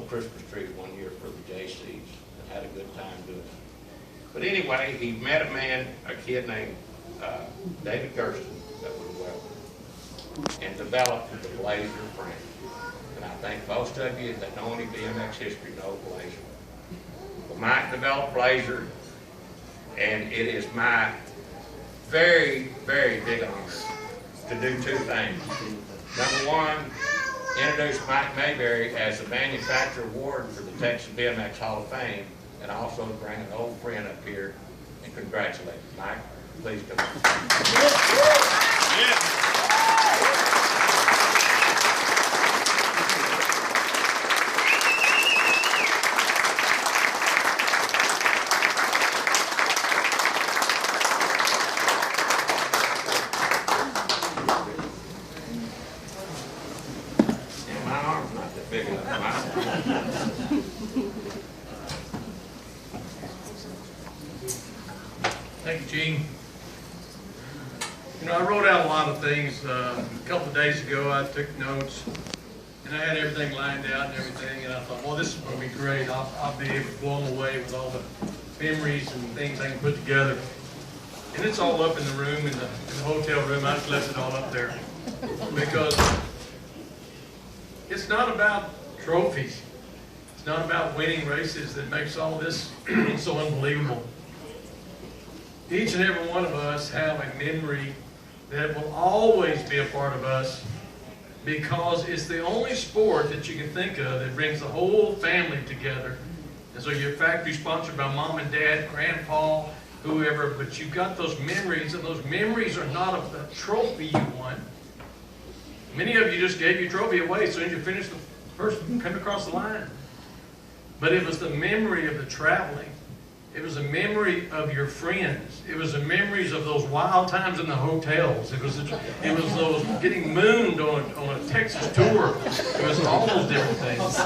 Christmas tree one year for the JCs and had a good time doing it. But anyway, he met a kid named David Gersten that was a welder and developed the Blazer frame. And I think most of you that know any BMX history know Blazer. Well, Mike developed Blazer, and it is my very, very big honor to do two things. Number one, introduce Mike Maberry as the manufacturer award for the Texas BMX Hall of Fame, and also bring an old friend up here and congratulate him. Mike, please come on. Yeah. Thank you, Gene. You know, I wrote out a lot of things. A couple of days ago, I took notes, and I had everything lined out and everything, and I thought, well, this is going to be great. I'll be able to blow them away with all the memories and things I can put together. And it's all up in the room, in the hotel room. I just left it all up there because it's not about trophies. It's not about winning races that makes all this so unbelievable. Each and every one of us have a memory that will always be a part of us because it's the only sport that you can think of that brings the whole family together. And so you're factory sponsored by mom and dad, grandpa, whoever, but you've got those memories, and those memories are not of the trophy you won. Many of you just gave your trophy away as soon as you finished the first come across the line. But it was the memory of the traveling. It was a memory of your friends. It was the memories of those wild times in the hotels. It was those getting mooned on a Texas tour. It was all those different things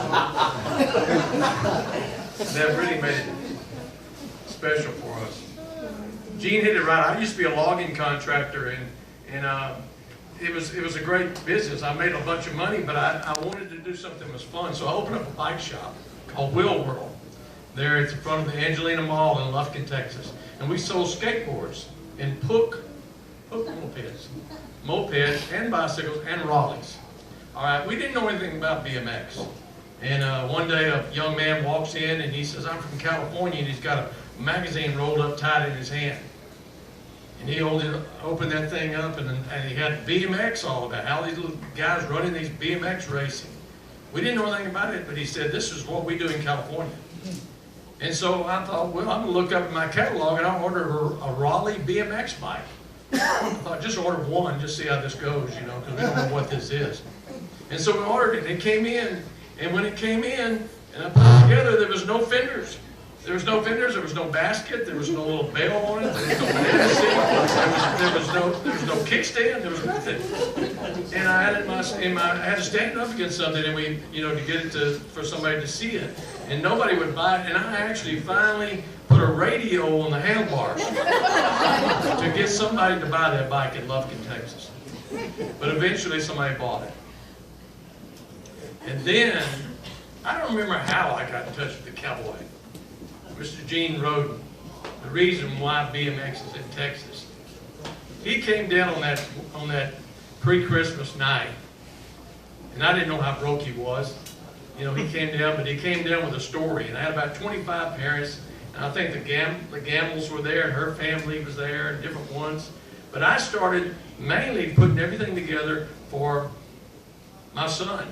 that really made it special for us. Gene hit it right. I used to be a logging contractor, and it was a great business. I made a bunch of money, but I wanted to do something that was fun, so I opened up a bike shop called Wheel World. There at the front of the Angelina Mall in Lufkin, Texas. And we sold skateboards and Puck mopeds and bicycles and Raleighs. All right, we didn't know anything about BMX. And one day a young man walks in and he says, I'm from California, and he's got a magazine rolled up tight in his hand. And he opened that thing up, and he had BMX all about, how these little guys running these BMX racing. We didn't know anything about it, but he said, this is what we do in California. And so I thought, well, I'm going to look up in my catalog and I'll order a Raleigh BMX bike. I thought, just order one, just see how this goes, you know, because we don't know what this is. And so we ordered it, and it came in, and when it came in, and I put it together, there was no fenders. There was no fenders, there was no basket, there was no little bell on it, there was no banana seat, there was no kickstand, there was nothing. And I had it I had to stand up against something, and we, you know, to get it for somebody to see it. And nobody would buy it, and I actually finally put a radio on the handlebars to get somebody to buy that bike in Lufkin, Texas. But eventually somebody bought it. And then, I don't remember how I got in touch with the cowboy. Mr. Gene Roden, the reason why BMX is in Texas. He came down on that pre-Christmas night, and I didn't know how broke he was. You know, he came down, but he came down with a story, and I had about 25 parents, and I think the Gambles were there, and her family was there, and different ones. But I started mainly putting everything together for my son.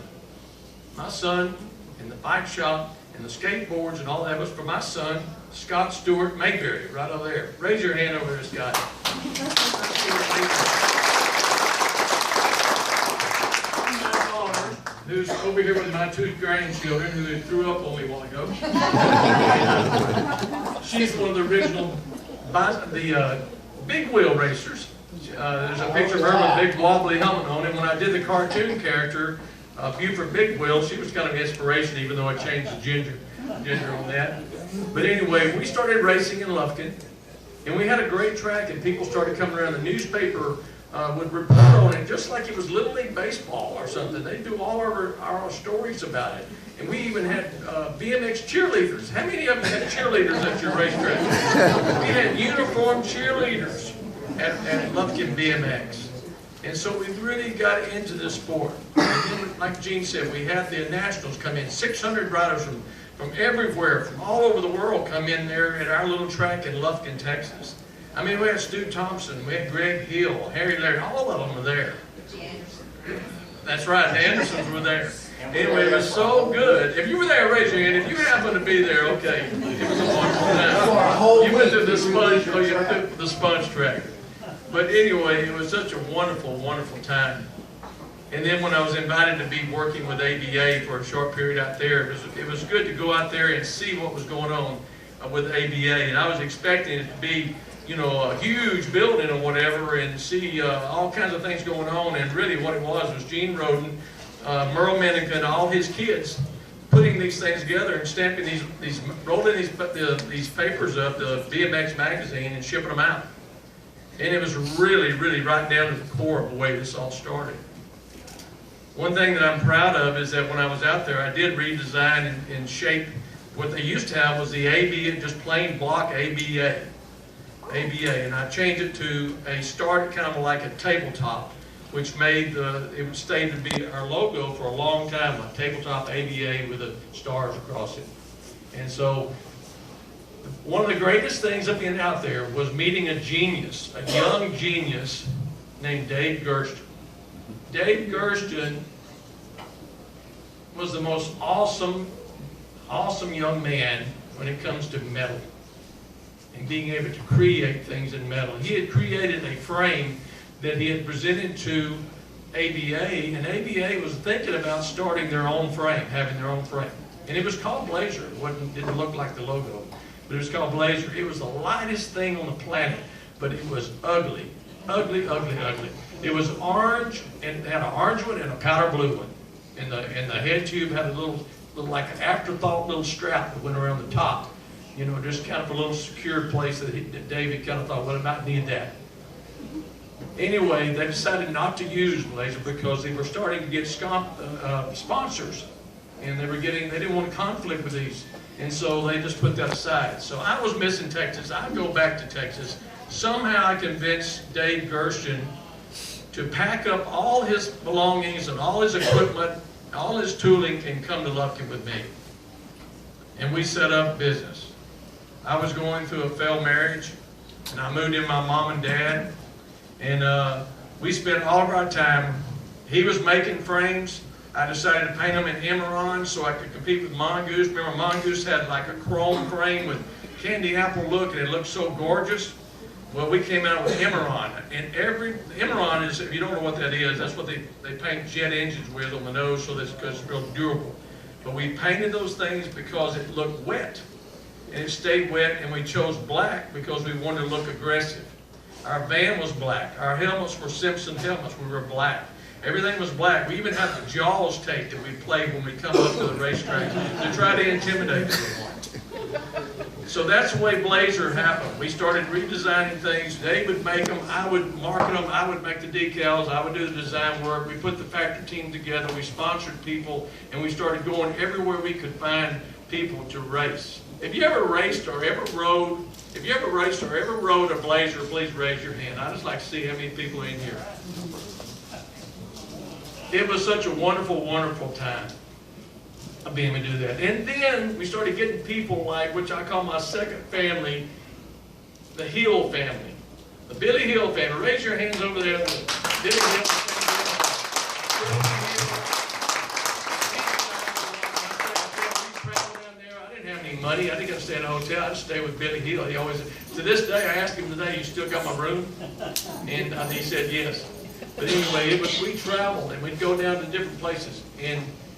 My son in the bike shop, and the skateboards and all that was for my son, Scott Stewart Mayberry, right over there. Raise your hand over there, Scott. My daughter, who's over here with my two grandchildren, who threw up on me a while ago. She's one of the original big wheel racers. There's a picture of her with a big wobbly helmet on, and when I did the cartoon character, Buford Big Wheel, she was kind of inspiration, even though I changed the ginger on that. But anyway, we started racing in Lufkin, and we had a great track, and people started coming around. The newspaper would report on it just like it was Little League Baseball or something. They do all our stories about it. And we even had BMX cheerleaders. How many of you had cheerleaders at your racetrack? We had uniformed cheerleaders at Lufkin BMX. And so we really got into this sport. And then, like Gene said, we had the nationals come in. 600 riders from everywhere, from all over the world come in there at our little track in Lufkin, Texas. I mean, we had Stu Thompson, we had Greg Hill, Harry Laird, all of them were there. That's right, the Andersons were there. Anyway, it was so good. If you were there, raise your hand. If you happen to be there, okay. It was a wonderful time. You went to the sponge, oh, you took the sponge track. But anyway, it was such a wonderful, wonderful time. And then when I was invited to be working with ABA for a short period out there, it was good to go out there and see what was going on with ABA. And I was expecting it to be, you know, a huge building or whatever, and see all kinds of things going on. And really what it was Gene Roden, Merle Mennigan, all his kids putting these things together and stamping rolling these papers up, the BMX magazine, and shipping them out. And it was really, really right down to the core of the way this all started. One thing that I'm proud of is that when I was out there, I did redesign and shape. What they used to have was the ABA, just plain block ABA. And I changed it to a start kind of like a tabletop, which made it stayed to be our logo for a long time, a tabletop ABA with the stars across it. And so one of the greatest things of being out there was meeting a genius, a young genius named Dave Gersten. Dave Gersten was the most awesome young man when it comes to metal and being able to create things in metal. He had created a frame that he had presented to ABA, and ABA was thinking about starting their own frame, having their own frame. And it was called Blazer. It didn't look like the logo, but it was called Blazer. It was the lightest thing on the planet, but it was ugly. Ugly, ugly, ugly. It was orange, and had an orange one and a powder blue one. And the head tube had a little like an afterthought little strap that went around the top. You know, just kind of a little secured place that David kind of thought, well, I might need that. Anyway, they decided not to use Blazer because they were starting to get sponsors, and they didn't want to conflict with these, and so they just put that aside. So I was missing Texas. I'd go back to Texas. Somehow I convinced Dave Gersten to pack up all his belongings and all his equipment, all his tooling, and come to Lufkin with me. And we set up business. I was going through a failed marriage, and I moved in my mom and dad, and we spent all of our time. He was making frames. I decided to paint them in Emerald so I could compete with Mongoose. Remember, Mongoose had like a chrome frame with candy apple look, and it looked so gorgeous. Well, we came out with Emerald, and Emerald is, if you don't know what that is, that's what they paint jet engines with on the nose, so that's because it's real durable. But we painted those things because it looked wet, and it stayed wet, and we chose black because we wanted to look aggressive. Our van was black. Our helmets were Simpson helmets. We were black. Everything was black. We even had the Jaws tape that we played when we come up to the racetrack to try to intimidate everyone. So that's the way Blazer happened. We started redesigning things. They would make them. I would market them. I would make the decals. I would do the design work. We put the factory team together. We sponsored people, and we started going everywhere we could find people to race. If you ever raced or ever rode, a Blazer, please raise your hand. I just like to see how many people are in here. It was such a wonderful, wonderful time of being able to do that. And then we started getting people like, which I call my second family, the Hill family. The Billy Hill family. Raise your hands over there. The Billy Hill family. I didn't have any money. I didn't get to stay in a hotel. I just stayed with Billy Hill. He always, to this day, I asked him today, you still got my room? And he said yes. But anyway, we traveled, and we'd go down to different places.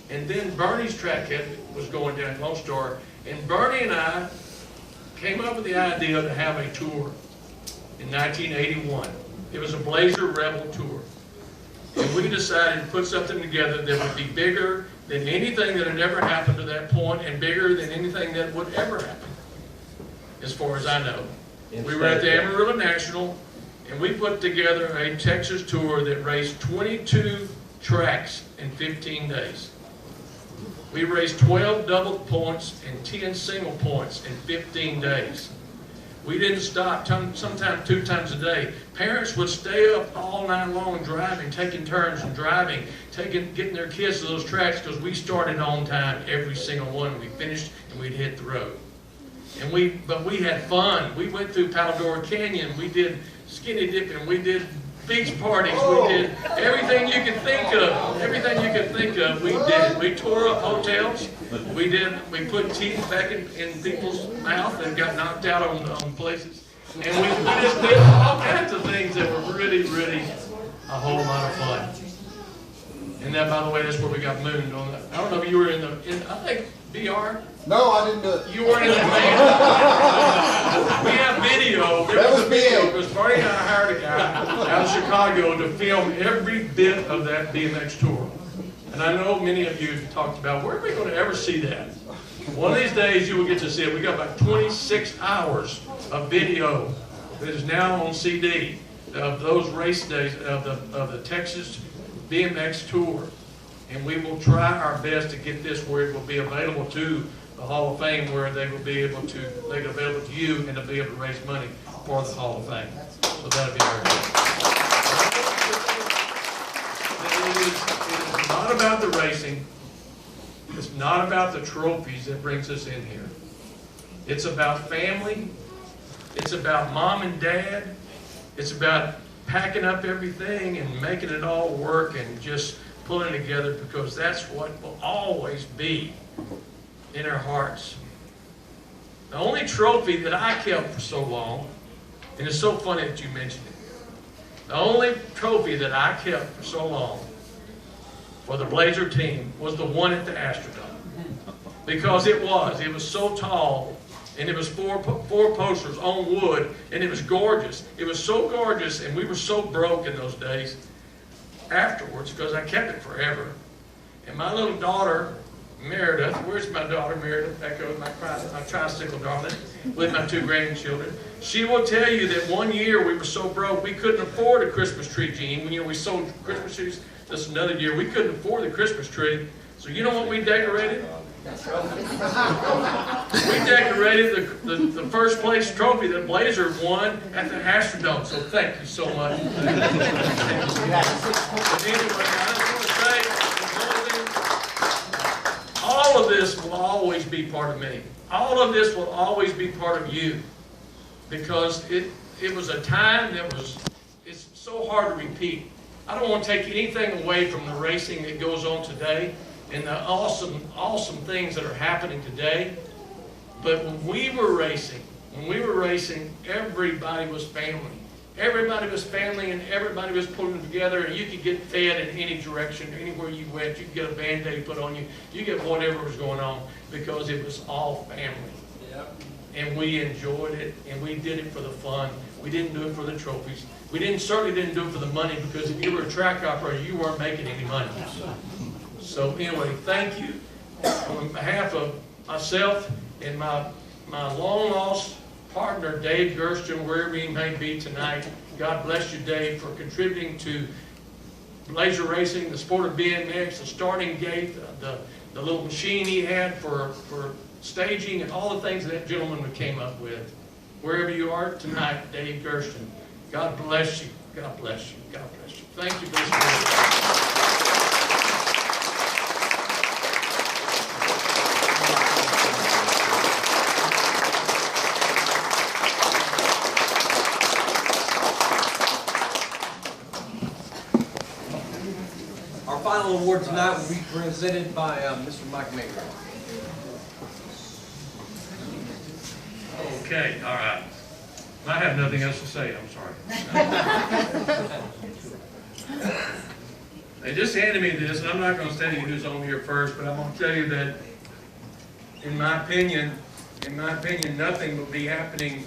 And then Bernie's track was going down Lone Star, and Bernie and I came up with the idea to have a tour in 1981. It was a Blazer Rebel tour. And we decided to put something together that would be bigger than anything that had ever happened to that point, and bigger than anything that would ever happen, as far as I know. We were at the Amarillo National, and we put together a Texas tour that raced 22 tracks in 15 days. We raised 12 double points and 10 single points in 15 days. We didn't stop, sometimes 2 times a day. Parents would stay up all night long driving, taking turns and driving, getting their kids to those tracks because we started on time every single one. We finished and we'd hit the road. But we had fun. We went through Paladora Canyon. We did skinny dipping. We did beach parties. We did everything you could think of. Everything you could think of, we did. We tore up hotels. We put teeth back in people's mouth that got knocked out on places. And we just did all kinds of things that were really, really a whole lot of fun. And that, by the way, that's where we got mooned on that. I don't know if you were in I think, BR? No, I didn't do it. You weren't in the band. We have video. There was video because Marty and I hired a guy out of Chicago to film every bit of that BMX tour. And I know many of you have talked about, where are we going to ever see that? One of these days you will get to see it. We got about 26 hours of video that is now on CD of those race days of the Texas BMX tour. And we will try our best to get this where it will be available to the Hall of Fame, where they will be able to make it available to you and to be able to raise money for the Hall of Fame. So that'll be very good. It is not about the racing. It's not about the trophies that brings us in here. It's about family. It's about mom and dad. It's about packing up everything and making it all work and just pulling together, because that's what will always be in our hearts. The only trophy that I kept for so long, and it's so funny that you mentioned it, the only trophy that I kept for so long for the Blazer team was the one at the Astrodome. Because it was so tall, and it was four posters on wood, and it was gorgeous. It was so gorgeous, and we were so broke in those days afterwards, because I kept it forever. And my little daughter, Meredith, where's my daughter Meredith? Back over my tricycle, darling, with my 2 grandchildren. She will tell you that one year we were so broke we couldn't afford a Christmas tree, Gene. You know, we sold Christmas trees. This another year we couldn't afford the Christmas tree. So you know what we decorated? We decorated the first place trophy that Blazer won at the Astrodome. So thank you so much. But anyway, I just want to say, all of this will always be part of me. All of this will always be part of you. Because it was a time that it's so hard to repeat. I don't want to take anything away from the racing that goes on today and the awesome things that are happening today. But when we were racing, everybody was family. Everybody was family, and everybody was pulling together, and you could get fed in any direction, anywhere you went. You could get a Band-Aid put on you. You get whatever was going on, because it was all family. Yep. And we enjoyed it, and we did it for the fun. We didn't do it for the trophies. We certainly didn't do it for the money, because if you were a track operator, you weren't making any money. So anyway, thank you. On behalf of myself and my long-lost partner, Dave Gersten, wherever he may be tonight, God bless you, Dave, for contributing to Blazer Racing, the sport of BMX, the starting gate, the little machine he had for staging, and all the things that gentleman came up with. Wherever you are tonight, Dave Gersten, God bless you. God bless you. God bless you. Thank you for this. Our final award tonight will be presented by Mr. Mike Maberry. Okay, all right. I have nothing else to say, I'm sorry. They just handed me this, and I'm not going to tell you who's on here first, but I'm going to tell you that, in my opinion, nothing will be happening